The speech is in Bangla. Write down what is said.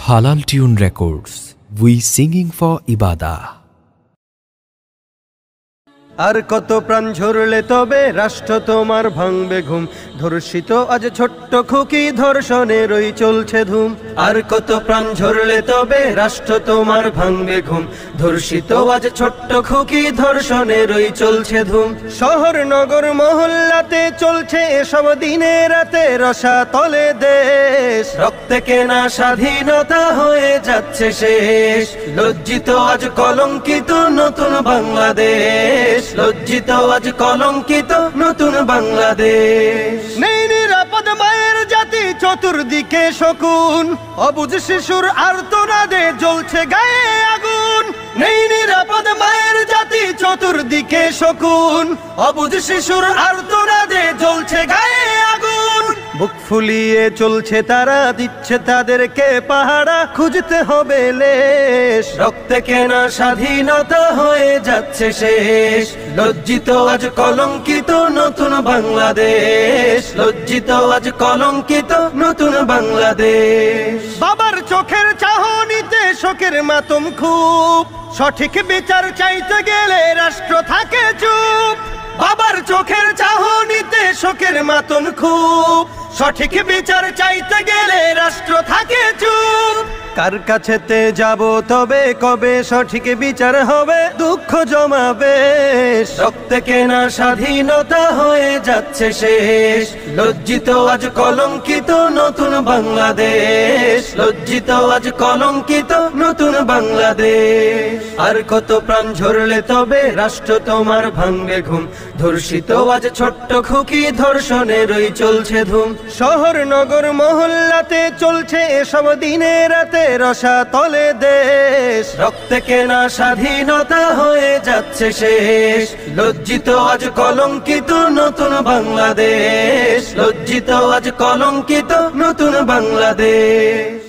Halal Tune Records. We singing for Ibadah. আর কত প্রাণ ঝরলে তবে রাষ্ট্র তোমার ভাঙবে ঘুম, ধর্ষিত আজ ছোট্ট খুকি ধর্ষণেরই চলছে ধুম। আর কত প্রাণ ঝরলে তবে রাষ্ট্র তোমার ভাঙবে ঘুম, ধর্ষিত আজ ছোট্ট খুকি ধর্ষণেরই চলছে ধুম। শহর নগর মহল্লাতে চলছে এসব দিনে রাতে, রসাতলে দেশ রক্তে কেনা স্বাধীনতা হয়ে যাচ্ছে শেষ। লজ্জিত আজ কলঙ্কিত নতুন বাংলাদেশ, লজ্জিত আজ কলঙ্কিত নতুন বাংলাদেশ। নেই নিরাপদ মায়ের জাতি, চতুর্দিকে শকুন, অবুঝ শিশুর আর্তনাদে জ্বলছে গায়ে আগুন। নেই নিরাপদ মায়ের জাতি, চতুর্দিকে শকুন, অবুঝ শিশুর আর্তনাদে জ্বলছে গায়ে আগুন। বুক ফুলিয়ে চলছে তারা, দিচ্ছে তাদেরকে পাহারা, খুঁজতে হবে লেশ। রক্তে কেনা স্বাধীনতা হয়ে যাচ্ছে শেষ। লজ্জিত আজ কলঙ্কিত নতুন বাংলাদেশ, লজ্জিত আজ কলঙ্কিত নতুন বাংলাদেশ। বাবার চোখের চাহনিতে শোকের মাতম খুব, সঠিক বিচার চাইতে গেলে রাষ্ট্র থাকে চুপ। বাবার চোখের চাহনিতে শোকের মাতন খুব, সঠিক বিচার চাইতে গেলে রাষ্ট্র থাকে চুপ। কার কাছেতে যাব তবে কবে সঠিক বিচার হবে, দুঃখ জমাবে রক্তে কেনা স্বাধীনতা হয়ে যাচ্ছে শেষ। লজ্জিত আজ কলঙ্কিত নতুন বাংলাদেশ, লজ্জিত আজ কলঙ্কিত নতুন বাংলাদেশ। আর কত প্রাণ ঝরলে তবে রাষ্ট্র তোমার ভাঙবে ঘুম, ধর্ষিত আজ ছোট্ট খুকি ধর্ষণেরই চলছে ধুম। শহর নগর মহল্লাতে চলছে এসব দিনে রাতে, রসাতলে দেশ রক্তে কেনা স্বাধীনতা হয়ে যাচ্ছে শেষ। লজ্জিত আজ কলঙ্কিত নতুন বাংলাদেশ, লজ্জিত আজ কলঙ্কিত নতুন বাংলাদেশ।